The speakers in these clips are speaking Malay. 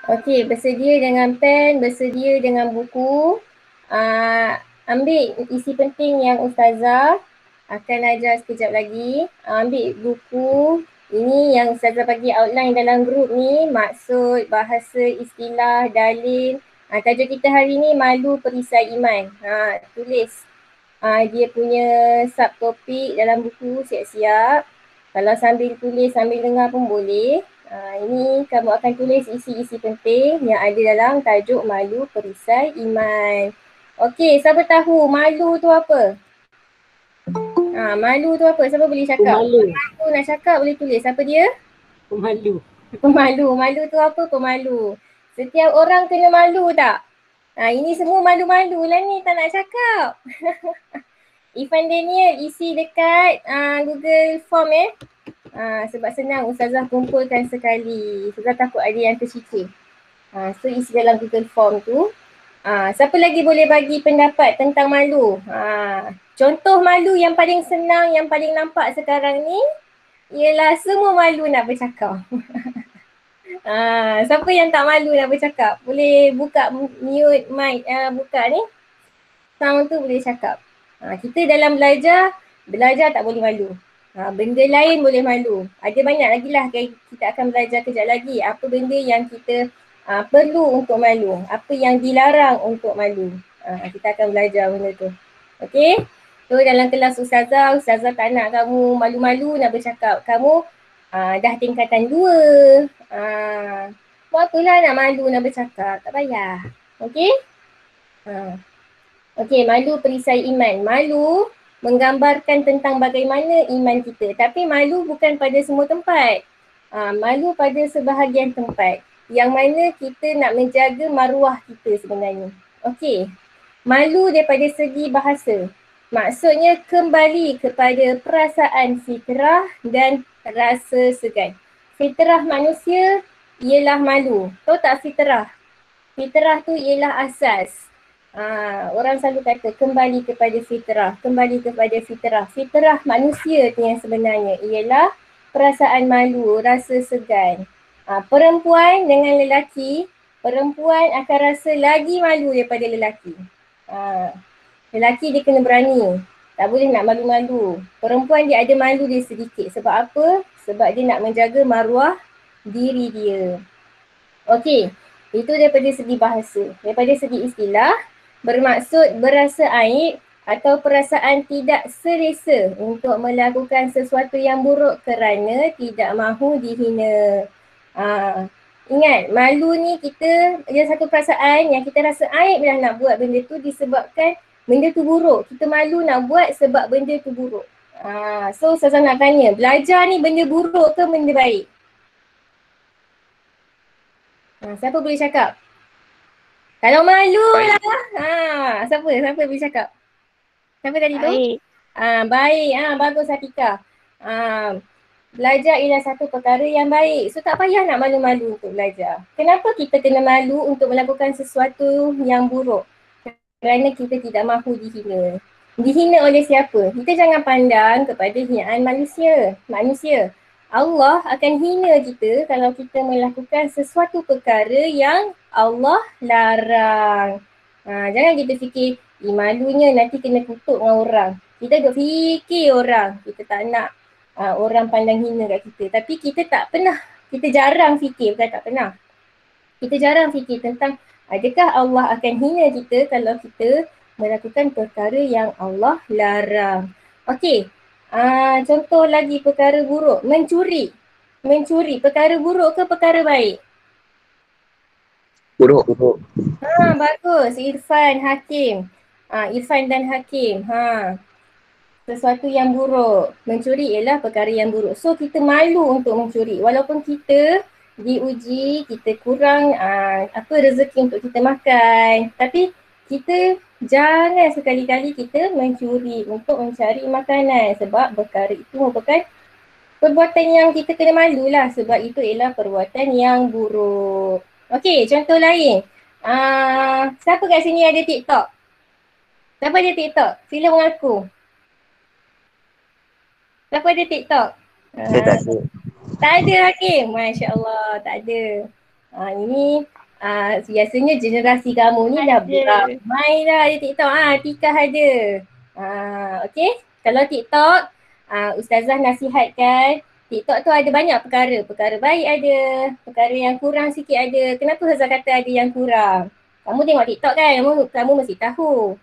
Okey, bersedia dengan pen, bersedia dengan buku. Ambil isi penting yang Ustazah akan ajar sekejap lagi. Ambil buku. Ini yang Ustazah bagi outline dalam grup ni, maksud, bahasa, istilah, dalil. Tajuk kita hari ni malu perisai iman. Tulis dia punya subtopik dalam buku, siap-siap. Kalau sambil tulis, sambil dengar pun boleh. Ini kamu akan tulis isi-isi penting yang ada dalam tajuk malu perisai iman. Okey, siapa tahu malu tu apa? Malu tu apa? Siapa boleh cakap? Pemalu. Malu nak cakap boleh tulis. Siapa dia? Pemalu. Pemalu. Malu tu apa? Pemalu. Setiap orang kena malu tak? Ini semua malu-malu lah ni, tak nak cakap. Ifan Daniel isi dekat Google Form sebab senang Ustazah kumpulkan sekali. Ustazah takut ada yang tercicir. So isi dalam Google Form tu. Siapa lagi boleh bagi pendapat tentang malu? Contoh malu yang paling senang, yang paling nampak sekarang ni ialah semua malu nak bercakap. Siapa yang tak malu nak bercakap? Boleh buka mute mic, buka ni. Sound tu boleh cakap. Kita dalam belajar tak boleh malu. Benda lain boleh malu. Ada banyak lagi lah kita akan belajar kejap lagi. Apa benda yang kita perlu untuk malu. Apa yang dilarang untuk malu. Kita akan belajar benda tu. Okay? So dalam kelas Ustazah tak nak kamu malu-malu nak bercakap. Kamu dah tingkatan 2. Buat apalah nak malu nak bercakap. Tak payah. Okay? Okey, malu perisai iman. Malu menggambarkan tentang bagaimana iman kita. Tapi malu bukan pada semua tempat. Malu pada sebahagian tempat. Yang mana kita nak menjaga maruah kita sebenarnya. Okey, malu daripada segi bahasa. Maksudnya kembali kepada perasaan fitrah dan rasa segan. Fitrah manusia ialah malu. Tahu tak fitrah? Fitrah tu ialah asas. Orang selalu kata kembali kepada fitrah, kembali kepada fitrah. Fitrah manusia tu yang sebenarnya ialah perasaan malu, rasa segan. Perempuan dengan lelaki, perempuan akan rasa lagi malu daripada lelaki. Lelaki dia kena berani, tak boleh nak malu-malu. Perempuan dia ada malu dia sedikit. Sebab apa? Sebab dia nak menjaga maruah diri dia. Okey, itu daripada segi bahasa. Daripada segi istilah, bermaksud berasa aib atau perasaan tidak selesa untuk melakukan sesuatu yang buruk kerana tidak mahu dihina. Ingat, malu ni kita ada satu perasaan yang kita rasa aib dah nak buat benda tu disebabkan benda tu buruk. Kita malu nak buat sebab benda tu buruk. So Ustazah nak tanya, belajar ni benda buruk ke benda baik? Siapa boleh cakap? Kalau malu lah. Siapa boleh cakap? Siapa tadi tu? Baik. Baik. Bagus Atika. Belajar ialah satu perkara yang baik. So tak payah nak malu-malu untuk belajar. Kenapa kita kena malu untuk melakukan sesuatu yang buruk? Kerana kita tidak mahu dihina. Dihina oleh siapa? Kita jangan pandang kepada hinaan manusia. Allah akan hina kita kalau kita melakukan sesuatu perkara yang Allah larang. Jangan kita fikir, malunya nanti kena kutuk dengan orang. Kita duk fikir orang. Kita tak nak orang pandang hina kat kita. Tapi kita tak pernah, kita jarang fikir, bukan tak pernah. Kita jarang fikir tentang adakah Allah akan hina kita kalau kita melakukan perkara yang Allah larang. Okey, contoh lagi perkara buruk, mencuri. Mencuri, perkara buruk ke perkara baik? Buruk. Bagus. Irfan, Hakim. Irfan dan Hakim. Sesuatu yang buruk. Mencuri ialah perkara yang buruk. So kita malu untuk mencuri. Walaupun kita diuji, kita kurang rezeki untuk kita makan. Tapi kita jangan sekali-kali kita mencuri untuk mencari makanan. Sebab perkara itu merupakan perbuatan yang kita kena malu lah. Sebab itu ialah perbuatan yang buruk. Okey, contoh lain. Siapa kat sini ada TikTok? Siapa ada TikTok? Sila mengaku. Siapa ada TikTok? Saya tak ada. Tak ada Hakim? Masya Allah, tak ada. Ini biasanya generasi kamu ni dah beramai dah ada TikTok. Tika ada. Okay, kalau TikTok, Ustazah nasihatkan TikTok tu ada banyak perkara. Perkara baik ada, perkara yang kurang sikit ada. Kenapa Ustazah kata ada yang kurang? Kamu tengok TikTok kan, kamu mesti tahu.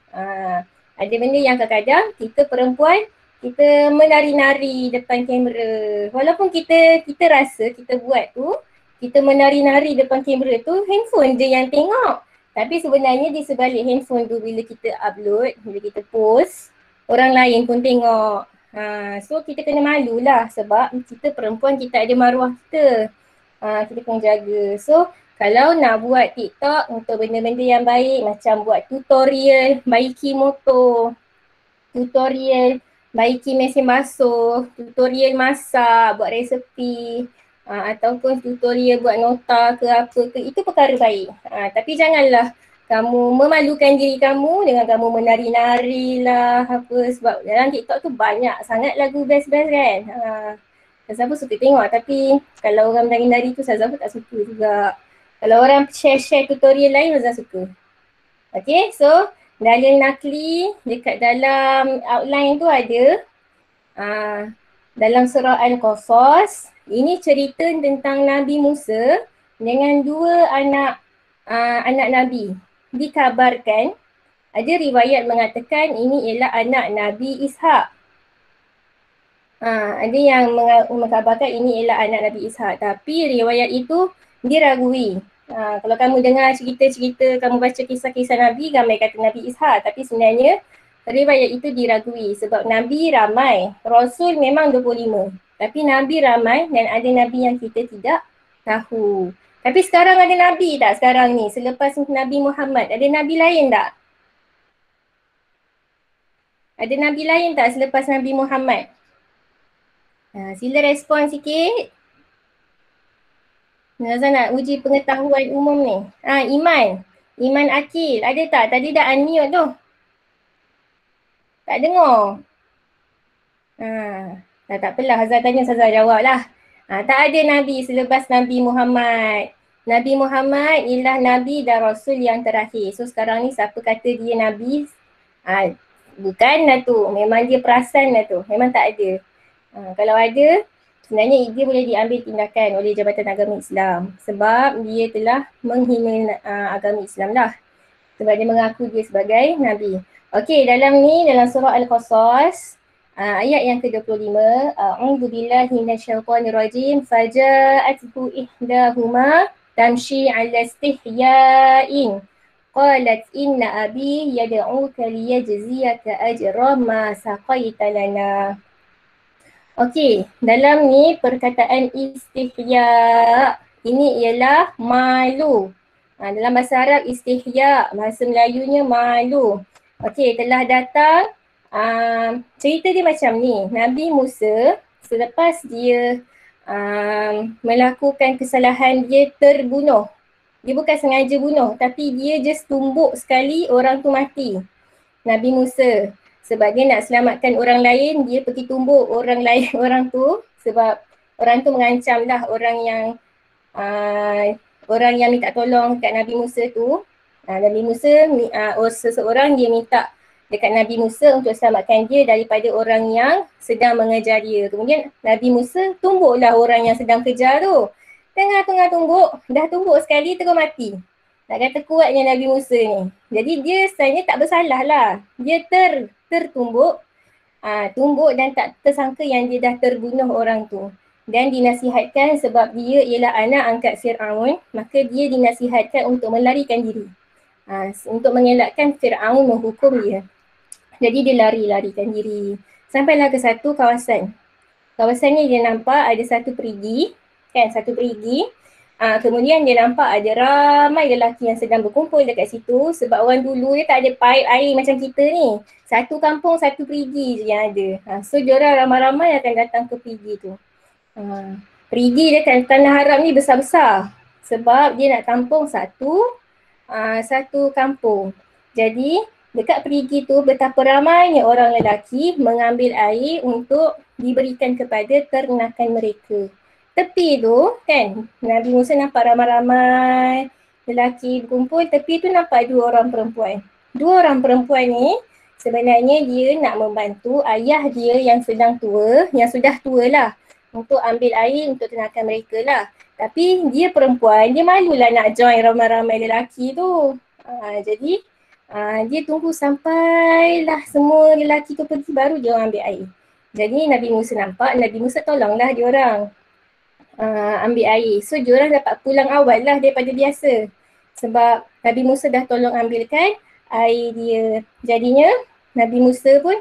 Ada benda yang kadang-kadang kita perempuan, kita menari-nari depan kamera. Walaupun kita rasa kita buat tu, kita menari-nari depan kamera tu, handphone je yang tengok. Tapi sebenarnya di sebalik handphone tu bila kita upload, bila kita post, orang lain pun tengok. So kita kena malu lah sebab kita perempuan, kita ada maruah kita. Kita kena jaga. So kalau nak buat TikTok untuk benda-benda yang baik, macam buat tutorial baiki motor, tutorial baiki mesin basuh, tutorial masak, buat resepi, ataupun tutorial buat nota ke apa ke, itu perkara baik. Tapi janganlah kamu memalukan diri kamu dengan kamu menari-nari lah apa, sebab dalam TikTok tu banyak sangat lagu best-best kan. Ustazah pun suka tengok, tapi kalau orang menari-nari tu Ustazah pun tak suka juga. Kalau orang share-share tutorial lain Ustazah suka. Okay, so dalil nakli dekat dalam outline tu ada dalam surah Al-Qasas, ini cerita tentang Nabi Musa dengan dua anak Nabi. Dikabarkan, ada riwayat mengatakan ini ialah anak Nabi Ishak. Ada yang mengkabarkan ini ialah anak Nabi Ishak, tapi riwayat itu diragui. Kalau kamu dengar cerita-cerita, kamu baca kisah-kisah Nabi, ramai kata Nabi Ishak, tapi sebenarnya riwayat itu diragui sebab Nabi ramai. Rasul memang 25, tapi Nabi ramai dan ada Nabi yang kita tidak tahu. Tapi sekarang ada Nabi tak sekarang ni? Selepas Nabi Muhammad, ada Nabi lain tak? Ada Nabi lain tak selepas Nabi Muhammad? Sila respon sikit. Nazan nak uji pengetahuan umum ni. Iman Akil, ada tak? Tadi dah unmute tu. Tak dengar. Tak apalah, Hazal tanya, Hazal jawab lah. Tak ada Nabi selepas Nabi Muhammad. Nabi Muhammad ialah Nabi dan Rasul yang terakhir. So sekarang ni siapa kata dia Nabi, bukan lah tu. Memang dia perasan lah tu. Memang tak ada. Kalau ada, sebenarnya dia boleh diambil tindakan oleh Jabatan Agama Islam. Sebab dia telah menghina agama Islam lah. Sebab dia mengaku dia sebagai Nabi. Okey, dalam surah Al-Qasas, ayat yang ke-25, A'udzu billahi minasyaitonir rajim, faja'athu ihdahuma tamshi 'ala istihya'in qalat inna abi yad'uka liyajziyaka ajra ma saqaita lana. Okey, dalam ni perkataan istihya, ini ialah malu. Dalam bahasa Arab istihya, bahasa Melayunya malu. Okey, telah datang cerita dia macam ni. Nabi Musa selepas dia melakukan kesalahan, dia terbunuh. Dia bukan sengaja bunuh, tapi dia just tumbuk sekali, orang tu mati. Nabi Musa, sebab dia nak selamatkan orang lain, dia pergi tumbuk orang lain, orang tu, sebab orang tu mengancam lah orang yang minta tolong dekat Nabi Musa tu. Nabi Musa, seseorang dia minta dekat Nabi Musa untuk selamatkan dia daripada orang yang sedang mengejar dia. Kemudian Nabi Musa tumbuklah orang yang sedang kejar tu. Tengah-tengah tumbuk, dah tumbuk sekali terus mati. Nak kata kuatnya Nabi Musa ni. Jadi dia sebenarnya tak bersalah lah. Dia tertumbuk, tumbuk dan tak tersangka yang dia dah terbunuh orang tu. Dan dinasihatkan sebab dia ialah anak angkat Fir'aun, maka dia dinasihatkan untuk melarikan diri. Untuk mengelakkan Fir'aun menghukum dia. Jadi dia larikan diri. Sampailah ke satu kawasan. Kawasan ni dia nampak ada satu perigi. Kemudian dia nampak ada ramai lelaki yang sedang berkumpul dekat situ sebab orang dulu dia tak ada paip air macam kita ni. Satu kampung, satu perigi je yang ada. So diorang ramai-ramai akan datang ke perigi tu. Perigi dekat Tanah Arab ni besar-besar sebab dia nak tampung satu kampung. Jadi dekat perigi tu betapa ramainya orang lelaki mengambil air untuk diberikan kepada ternakan mereka. tepi tu kan, Nabi Musa nampak ramai-ramai lelaki berkumpul, tepi tu nampak dua orang perempuan. Dua orang perempuan ni sebenarnya dia nak membantu ayah dia yang sedang tua, yang sudah tua lah, untuk ambil air untuk tenangkan mereka lah. Tapi dia perempuan, dia malulah nak join ramai-ramai lelaki tu. Jadi dia tunggu sampailah semua lelaki tu pergi baru dia orang ambil air. Jadi Nabi Musa nampak, Nabi Musa tolonglah dia orang ambil air. So diorang dapat pulang awal lah daripada biasa. Sebab Nabi Musa dah tolong ambilkan air dia. Jadinya Nabi Musa pun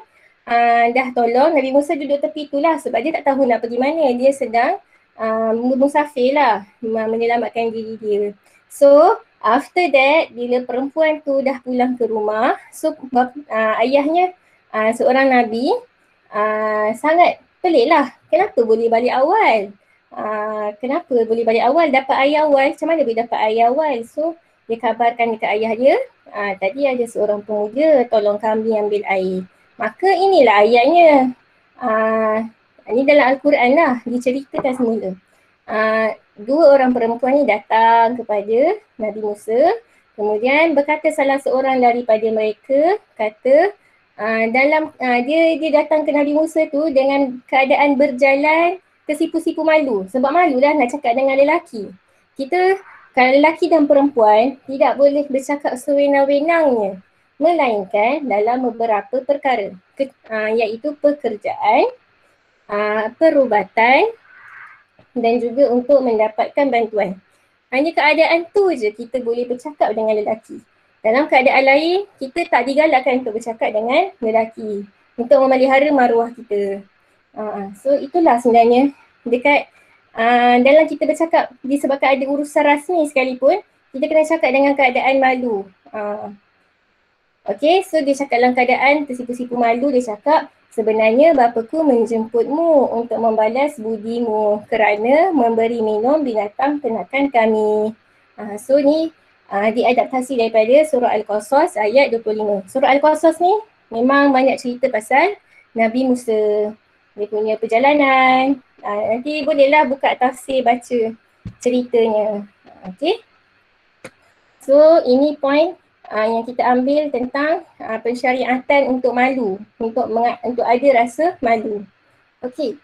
dah tolong. Nabi Musa duduk tepi tu lah sebab dia tak tahu nak pergi mana. Dia sedang musafir lah, menyelamatkan diri dia. So after that, bila perempuan tu dah pulang ke rumah, so ayahnya seorang Nabi sangat pelik lah. Kenapa boleh balik awal? Kenapa boleh balik awal? Dapat air awal, macam mana boleh dapat air awal? So dia kabarkan dekat ayah dia, tadi ada seorang pemuda tolong kami ambil air. Maka inilah ayatnya. Ini dalam Al-Quran lah, diceritakan semula. Dua orang perempuan ni datang kepada Nabi Musa. Kemudian berkata salah seorang daripada mereka, kata dia datang ke Nabi Musa tu dengan keadaan berjalan tersipu-sipu malu. Sebab malu lah nak cakap dengan lelaki. Kita kalau lelaki dan perempuan tidak boleh bercakap sewenang-wenangnya, melainkan dalam beberapa perkara, iaitu pekerjaan, perubatan dan juga untuk mendapatkan bantuan. Hanya keadaan tu je kita boleh bercakap dengan lelaki. Dalam keadaan lain, kita tak digalakkan untuk bercakap dengan lelaki untuk memelihara maruah kita. So itulah sebenarnya dekat dalam kita bercakap, disebabkan ada urusan rasmi sekalipun, kita kena cakap dengan keadaan malu. Okay, so dia cakap dalam keadaan tersipu-sipu malu, dia cakap, sebenarnya bapaku menjemputmu untuk membalas budimu kerana memberi minum binatang ternakan kami. So ni diadaptasi daripada surah Al-Qasas ayat 25. Surah Al-Qasas ni memang banyak cerita pasal Nabi Musa, dia punya perjalanan. Nanti bolehlah buka tafsir, baca ceritanya. Okay. So ini point yang kita ambil tentang pensyariatan untuk malu, untuk ada rasa malu. Okey.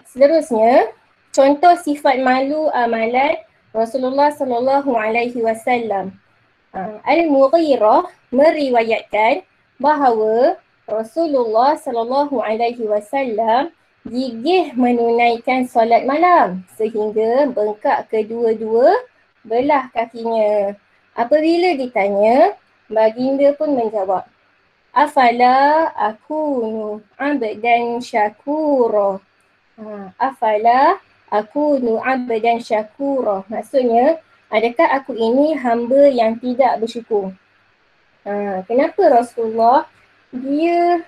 Seterusnya, contoh sifat malu amalan Rasulullah sallallahu alaihi wasallam. Al-Mughirah meriwayatkan bahawa Rasulullah sallallahu alaihi wasallam gigih menunaikan solat malam sehingga bengkak kedua-dua belah kakinya. Apabila ditanya, baginda pun menjawab, afala akunu abdan syakura. Afala akunu abdan syakura. Maksudnya, adakah aku ini hamba yang tidak bersyukur? Kenapa Rasulullah dia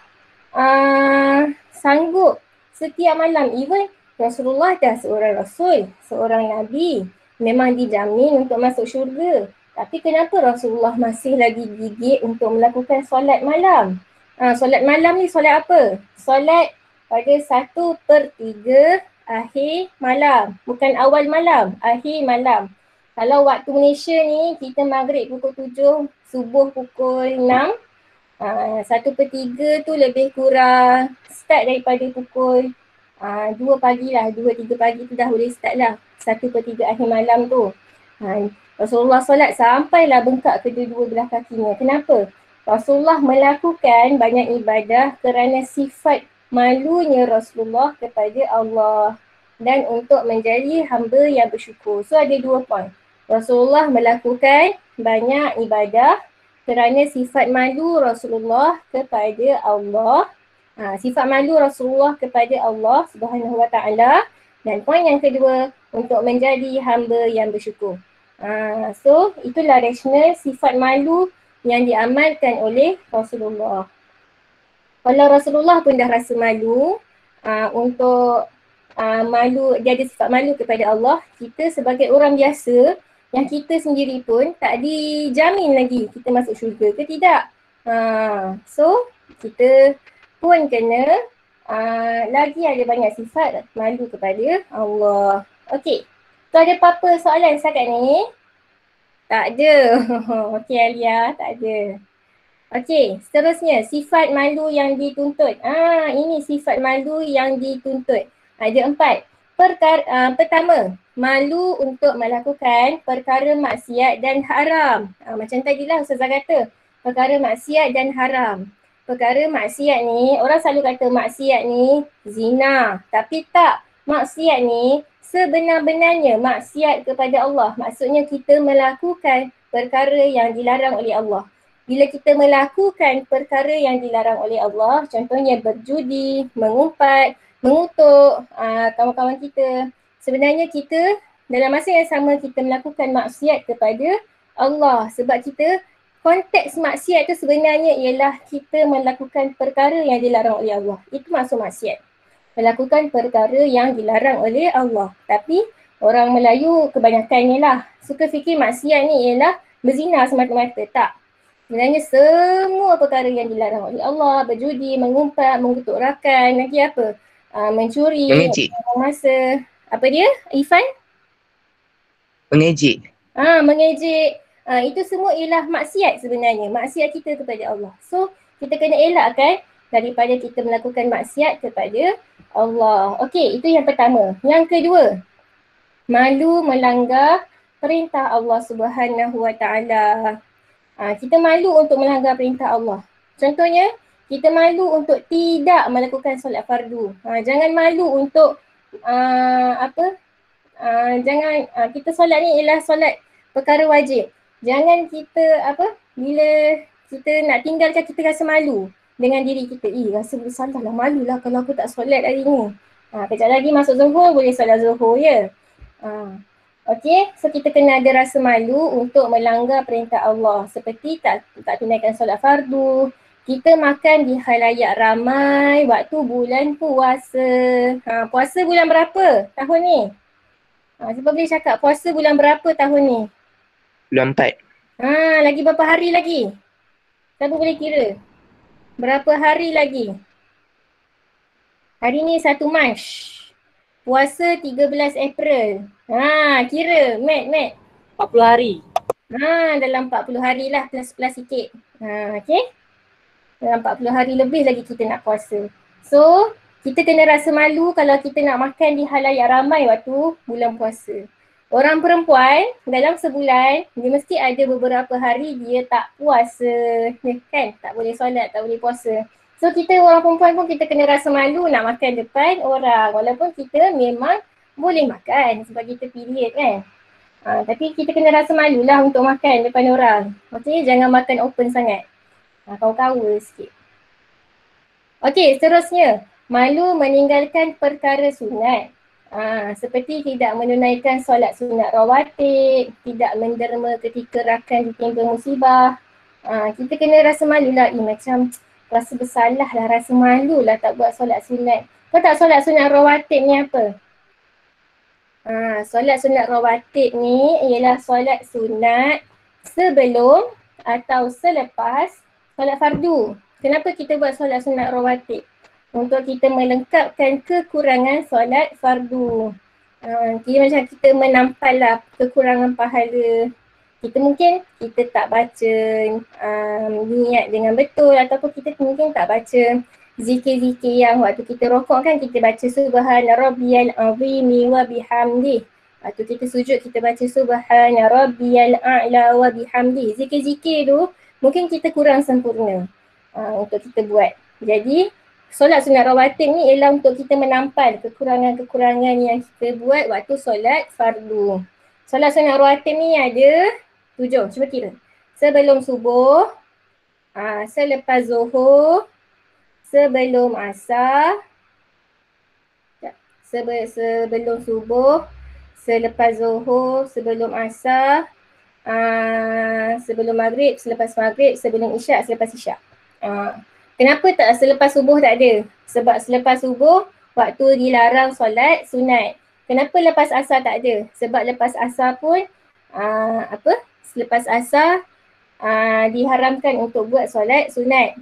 sanggup setiap malam, even Rasulullah dah seorang Rasul, seorang Nabi, memang dijamin untuk masuk syurga. Tapi kenapa Rasulullah masih lagi gigit untuk melakukan solat malam? Solat malam ni solat apa? Solat pada 1/3 akhir malam. Bukan awal malam, akhir malam. Kalau waktu Malaysia ni, kita maghrib pukul 7, subuh pukul 6. 1/3 tu lebih kurang start daripada pukul 2 pagi lah, 2-3 pagi tu dah boleh start lah 1/3 akhir malam tu. Rasulullah solat sampailah bengkak kedua-dua belah kakinya. Kenapa? Rasulullah melakukan banyak ibadah kerana sifat malunya Rasulullah kepada Allah dan untuk menjadi hamba yang bersyukur. So ada 2 poin. Rasulullah melakukan banyak ibadah kerana sifat malu Rasulullah kepada Allah. Sifat malu Rasulullah kepada Allah Subhanahu Wa Taala. Dan poin yang kedua, untuk menjadi hamba yang bersyukur. So itulah rasional sifat malu yang diamalkan oleh Rasulullah. Kalau Rasulullah pun dah rasa malu untuk malu, dia ada sifat malu kepada Allah, kita sebagai orang biasa yang kita sendiri pun tak dijamin lagi kita masuk syurga ke tidak. So kita pun kena lagi ada banyak sifat malu kepada Allah. Okey. Tu ada apa-apa soalan setakat ni? Tak ada. Okey Alia, tak ada. Okey, seterusnya sifat malu yang dituntut. Ini sifat malu yang dituntut. Ada 4. Pertama, malu untuk melakukan perkara maksiat dan haram. Macam tadilah Ustazah kata, perkara maksiat dan haram. Perkara maksiat ni, orang selalu kata maksiat ni zina. Tapi tak, maksiat ni sebenar-benarnya maksiat kepada Allah. Maksudnya kita melakukan perkara yang dilarang oleh Allah. Bila kita melakukan perkara yang dilarang oleh Allah, contohnya berjudi, mengumpat, mengutuk kawan-kawan kita, sebenarnya kita dalam masa yang sama kita melakukan maksiat kepada Allah. Sebab kita, konteks maksiat tu sebenarnya ialah kita melakukan perkara yang dilarang oleh Allah. Itu maksud maksiat. Melakukan perkara yang dilarang oleh Allah. Tapi orang Melayu kebanyakannya lah suka fikir maksiat ni ialah berzina semata-mata. Tak. Sebenarnya semua perkara yang dilarang oleh Allah, berjudi, mengumpat, mengutuk rakan, lagi apa? Mencuri, Mengejek. masa. Apa dia, Ifan? Mengejek. Mengejek. Itu semua ialah maksiat sebenarnya. Maksiat kita kepada Allah. So, kita kena elakkan daripada kita melakukan maksiat kepada Allah. Okey, itu yang pertama. Yang kedua, malu melanggar perintah Allah Subhanahu Wa Taala. Kita malu untuk melanggar perintah Allah. Contohnya, kita malu untuk tidak melakukan solat fardu. Jangan malu untuk jangan kita solat ni ialah solat perkara wajib. Jangan kita bila kita nak tinggalkan kita rasa malu dengan diri kita. Rasa bersalah lah, malu lah kalau aku tak solat hari ni. Kejap lagi masuk zuhur, boleh solat zuhur ya. Okey, so kita kena ada rasa malu untuk melanggar perintah Allah. Seperti tak tunaikan solat fardu, kita makan di khalayak ramai waktu bulan puasa. Puasa bulan berapa tahun ni? Siapa boleh cakap puasa bulan berapa tahun ni? Bulan 4. Lagi berapa hari lagi? Siapa boleh kira? Berapa hari lagi? Hari ni 1 Mac. Puasa 13 April. Kira, Mat. 40 hari. Dalam 40 hari lah, plus sikit. Okay? Dalam 40 hari lebih lagi kita nak puasa. So, kita kena rasa malu kalau kita nak makan di halayak ramai waktu bulan puasa. Orang perempuan dalam sebulan, dia mesti ada beberapa hari dia tak puasa. Kan? Tak boleh solat, tak boleh puasa. So, kita orang perempuan pun kita kena rasa malu nak makan depan orang. Walaupun kita memang boleh makan sebab kita period kan. Tapi kita kena rasa malu lah untuk makan depan orang. Okay, jangan makan open sangat. Kau-kau sikit. Okey, seterusnya. Malu meninggalkan perkara sunat. Seperti tidak menunaikan solat sunat rawatib, tidak menderma ketika rakan ditimpa musibah. Kita kena rasa malu lah. Macam rasa bersalah lah, rasa malu lah tak buat solat sunat. Kau tak solat sunat rawatib ni apa? Solat sunat rawatib ni ialah solat sunat sebelum atau selepas solat fardu. Kenapa kita buat solat sunat rawatib? Untuk kita melengkapkan kekurangan solat fardu. Macam kita menampal lah kekurangan pahala. Kita mungkin kita tak baca niat dengan betul, ataupun kita mungkin tak baca zikir-zikir yang waktu kita rokok kan kita baca subhana rabbiyal azimi wa bihamdih. Waktu kita sujud kita baca subhana rabbiyal a'la wa bihamdih. Zikir-zikir tu mungkin kita kurang sempurna untuk kita buat. Jadi solat sunat rawatib ni ialah untuk kita menampal kekurangan-kekurangan yang kita buat waktu solat fardu. Solat sunat rawatib ni ada 7, cuba kira. Sebelum subuh, selepas zuhur, sebelum asar, sebelum subuh, selepas zuhur, sebelum asar, sebelum maghrib, selepas maghrib, sebelum isyak, selepas isyak. Kenapa tak selepas subuh tak ada? Sebab selepas subuh waktu dilarang solat sunat. Kenapa lepas asar tak ada? Sebab lepas asar pun selepas asar diharamkan untuk buat solat sunat.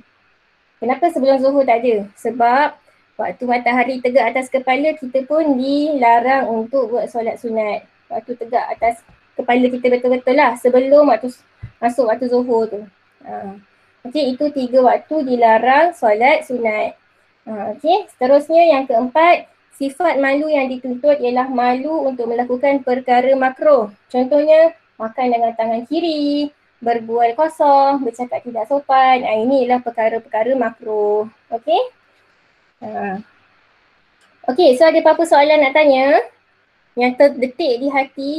Kenapa sebelum zuhur tak ada? Sebab Waktu matahari tegak atas kepala, kita pun dilarang untuk buat solat sunat. Waktu tegak atas kepala kita betul-betul lah, sebelum masuk waktu zuhur tu. Okey, itu 3 waktu dilarang solat sunat. Okey, seterusnya yang keempat, sifat malu yang dituntut ialah malu untuk melakukan perkara makruh. Contohnya, makan dengan tangan kiri, berbual kosong, bercakap tidak sopan. Ini ialah perkara-perkara makruh. Okey? Okey, so ada apa-apa soalan nak tanya? Yang terdetik di hati?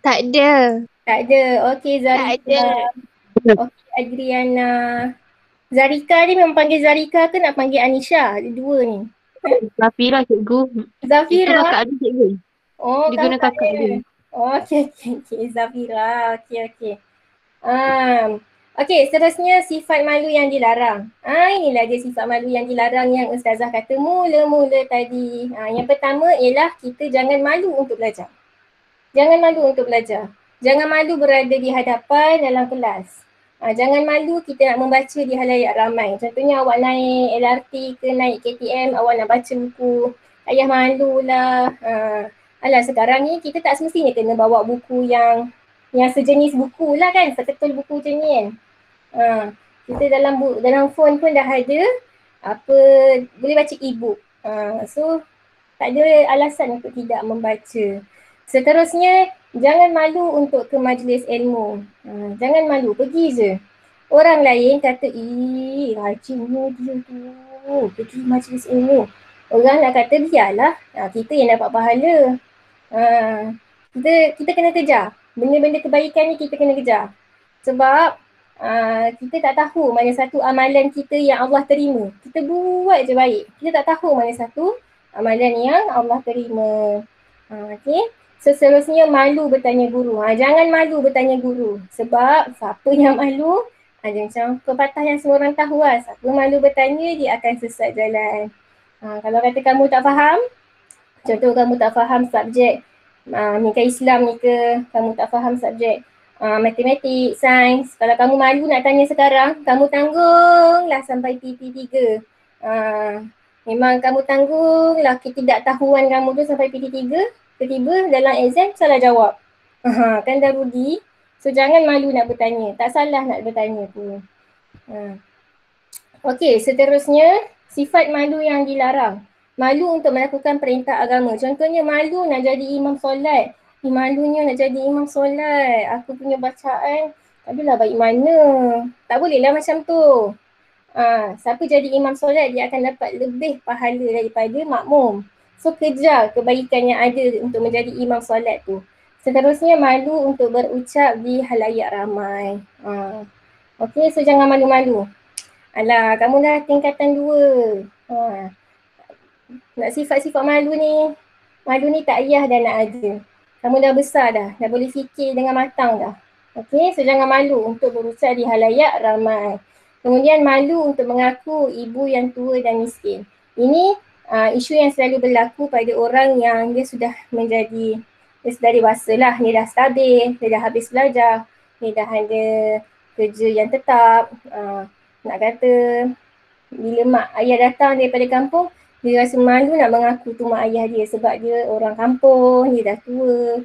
Tak ada. Tak ada. Okey, Tak ada. Zarika. Okey, Adriana. Zarika ni memang panggil Zarika ke nak panggil Anisha? Ada dua ni. Zafira cikgu. Itu Zafira. kakak dia cikgu. Oh, Dia kamu guna tak kakak ada. dia. Oh, okey. Zafira. Okey. Okey, seterusnya sifat malu yang dilarang. Inilah dia sifat malu yang dilarang yang Ustazah kata mula-mula tadi. Yang pertama ialah kita jangan malu untuk belajar. Jangan malu untuk belajar. Jangan malu berada di hadapan dalam kelas. Jangan malu kita nak membaca di halayak ramai. Contohnya awak naik LRT ke naik KTM, awak nak baca buku. Ayah malulah. Alah, sekarang ni kita tak semestinya kena bawa buku yang sejenis buku lah kan, seketul buku macam ni kan. Kita dalam phone pun dah ada boleh baca e-book. So tak ada alasan untuk tidak membaca. Seterusnya, jangan malu untuk ke majlis ilmu. Jangan malu, pergi je. Orang lain kata, rajinnya dia tu, pergi majlis ilmu. Orang nak kata, biarlah, kita yang dapat pahala. Kita kena kejar. Benda-benda kebaikan ni kita kena kejar. Sebab kita tak tahu mana satu amalan kita yang Allah terima. Kita buat je baik. Kita tak tahu mana satu amalan yang Allah terima. Okay. Seterusnya malu bertanya guru. Jangan malu bertanya guru. Sebab siapa yang malu, ada macam pepatah yang semua orang tahu lah. Siapa malu bertanya, dia akan sesat jalan. Kalau kata kamu tak faham, contoh kamu tak faham subjek ni ke Islam ni ke, kamu tak faham subjek matematik, sains. Kalau kamu malu nak tanya sekarang, kamu tanggunglah sampai PT3. Memang kamu tanggunglah ketidaktahuan kamu tu sampai PT3. Tiba-tiba dalam exam salah jawab. Kan dah rugi. So jangan malu nak bertanya. Tak salah nak bertanya pun. Okey, seterusnya sifat malu yang dilarang. Malu untuk melakukan perintah agama. Contohnya malu nak jadi imam solat. Malunya nak jadi imam solat. Aku punya bacaan adalah baik mana. Tak bolehlah macam tu. Siapa jadi imam solat dia akan dapat lebih pahala daripada makmum. So kejar kebaikan yang ada untuk menjadi imam solat tu. Seterusnya malu untuk berucap di halayak ramai. Okey, so jangan malu-malu. Alah, kamu dah tingkatan 2. Nak sifat-sifat malu ni tak payah dah nak ada. Kamu dah besar dah boleh fikir dengan matang dah. Okey, so jangan malu untuk berucap di halayak ramai. Kemudian malu untuk mengaku ibu yang tua dan miskin. Ini isu yang selalu berlaku pada orang yang dia sudah dewasa lah. Dia dah stabil, dia dah habis belajar, dia dah ada kerja yang tetap. Nak kata bila mak ayah datang daripada kampung, dia rasa malu nak mengaku tu mak ayah dia sebab dia orang kampung, dia dah tua.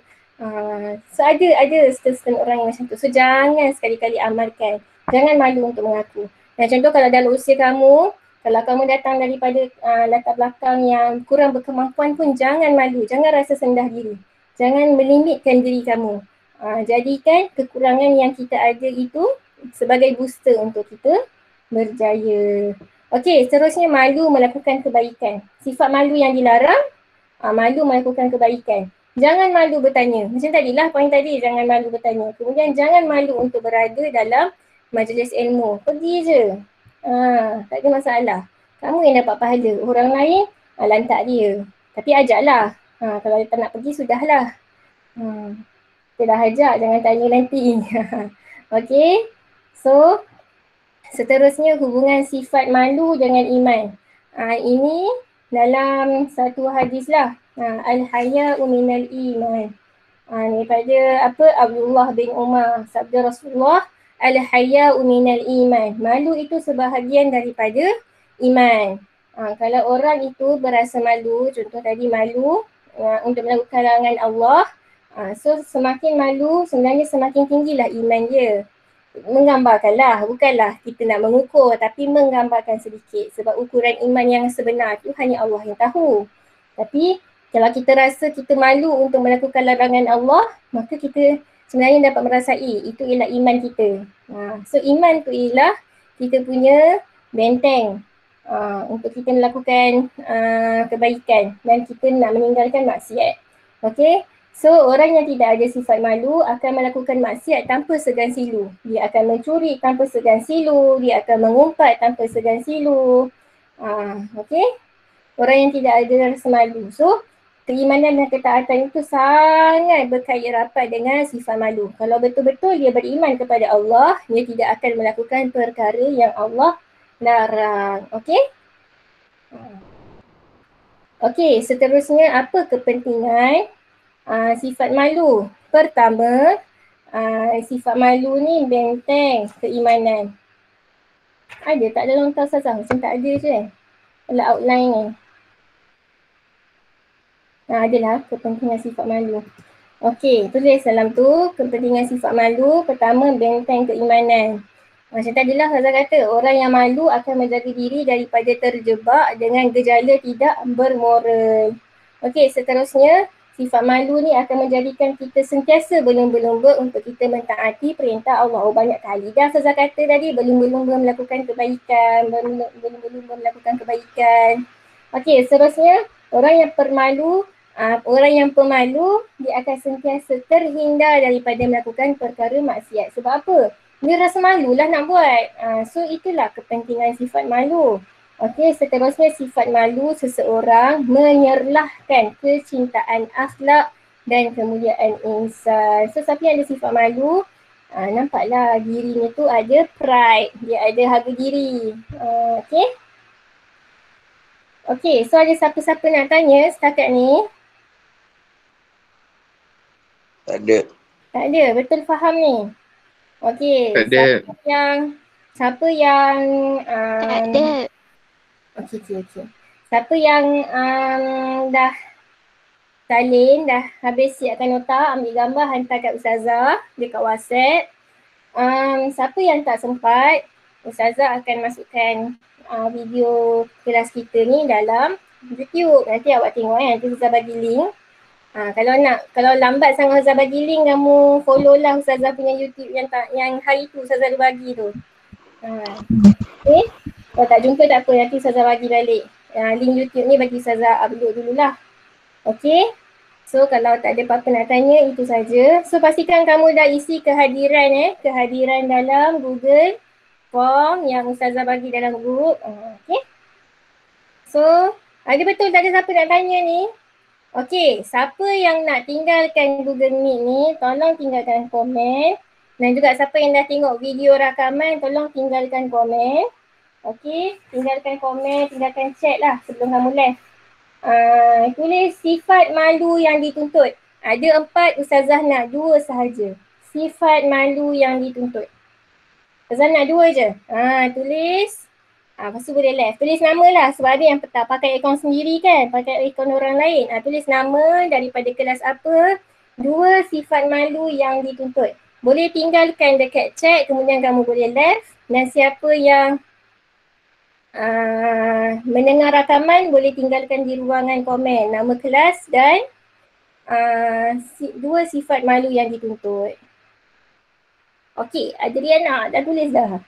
So ada setengah orang yang macam tu. So jangan sekali-kali amalkan. Jangan malu untuk mengaku. Contoh kalau dalam usia kamu, kalau kamu datang daripada latar belakang yang kurang berkemampuan pun jangan malu. Jangan rasa rendah diri. Jangan melimitkan diri kamu. Jadikan kekurangan yang kita ada itu sebagai booster untuk kita berjaya. Okey, seterusnya malu melakukan kebaikan. Sifat malu yang dilarang, malu melakukan kebaikan. Jangan malu bertanya. Macam tadilah poin tadi, jangan malu bertanya. Kemudian jangan malu untuk berada dalam majlis ilmu. Pergi je. Tak ada masalah. Kamu yang dapat pahala. Orang lain lantak dia. Tapi ajaklah. Kalau dia tak nak pergi, sudahlah. Kita dah ajak, jangan tanya nanti. Okey. So, seterusnya hubungan sifat malu dengan iman. Ini dalam satu hadis lah. Al-haya'u minal iman. Daripada Abdullah bin Umar. Sabda Rasulullah, Al-haya'u minal iman. Malu itu sebahagian daripada iman. Kalau orang itu berasa malu, contoh tadi malu untuk melakukan larangan Allah, so semakin malu sebenarnya semakin tinggilah iman dia. Menggambarkanlah, bukanlah kita nak mengukur tapi menggambarkan sedikit sebab ukuran iman yang sebenar itu hanya Allah yang tahu. Tapi kalau kita rasa kita malu untuk melakukan larangan Allah, maka kita sebenarnya dapat merasai itu ialah iman kita. So iman tu ialah kita punya benteng untuk kita melakukan kebaikan dan kita nak meninggalkan maksiat. Okay, so orang yang tidak ada sifat malu akan melakukan maksiat tanpa segan silu. Dia akan mencuri tanpa segan silu, dia akan mengumpat tanpa segan silu. Okay, orang yang tidak ada rasa malu. So keimanan dan ketaatan itu sangat berkait rapat dengan sifat malu. Kalau betul-betul dia beriman kepada Allah, dia tidak akan melakukan perkara yang Allah larang. Okay? Okay, seterusnya apa kepentingan sifat malu? Pertama, sifat malu ni benteng keimanan. Ada tak dalam tas Ustazah? Macam tak ada je dalam outline ni. Adalah kepentingan sifat malu. Okey, tulis dalam tu kepentingan sifat malu. Pertama, benteng keimanan. Macam tadilah Ustazah kata, orang yang malu akan menjaga diri daripada terjebak dengan gejala tidak bermoral. Okey, seterusnya sifat malu ni akan menjadikan kita sentiasa berlumba-lumba untuk kita mentaati perintah Allah. Banyak kali dah Ustazah kata tadi, berlumba-lumba melakukan kebaikan, berlumba-lumba melakukan kebaikan. Okey, seterusnya orang yang orang yang pemalu dia akan sentiasa terhindar daripada melakukan perkara maksiat. Sebab apa? Dia rasa malu lah nak buat. So itulah kepentingan sifat malu. Okey, seterusnya sifat malu seseorang menyerlahkan kecintaan akhlak dan kemuliaan insan. So siapa yang ada sifat malu, nampaklah dirinya tu ada pride, dia ada harga diri. Okey. Okey, so ada siapa-siapa nak tanya setakat ni? Tak ada. Tak ada, betul faham ni? Okey, siapa yang Tak ada. Okey. Siapa yang dah salin, dah habis siapkan nota, ambil gambar, hantar kat Ustazah dekat WhatsApp. Siapa yang tak sempat, Ustazah akan masukkan video kelas kita ni dalam YouTube. Nanti awak tengok nanti Ustazah bagi link. Kalau lambat sangat Ustazah bagi link, kamu follow lah Ustazah punya YouTube yang hari tu Ustazah dah bagi tu. Okay. Kalau tak jumpa tak apa, nanti Ustazah bagi balik. Link YouTube ni bagi Ustazah upload dululah. Okay. So kalau tak ada apa-apa nak tanya, itu saja. So pastikan kamu dah isi kehadiran dalam Google Form yang Ustazah bagi dalam group. Okay. So ada betul tak ada siapa nak tanya ni? Okey, siapa yang nak tinggalkan Google Meet ni, tolong tinggalkan komen. Dan juga siapa yang dah tengok video rakaman, tolong tinggalkan komen. Okey, tinggalkan komen, tinggalkan chat lah sebelum kamu live. Tulis sifat malu yang dituntut. Ada 4, Ustazah nak 2 sahaja. Sifat malu yang dituntut. Ustazah nak 2 je. Tulis. Lepas tu boleh live. Tulis nama lah sebab ada yang tak pakai akaun sendiri kan. Pakai akaun orang lain. Tulis nama daripada kelas apa. 2 sifat malu yang dituntut. Boleh tinggalkan dekat chat, kemudian kamu boleh live. Dan siapa yang mendengar rakaman boleh tinggalkan di ruangan komen. Nama kelas dan 2 sifat malu yang dituntut. Okey, Adriana dah tulis dah.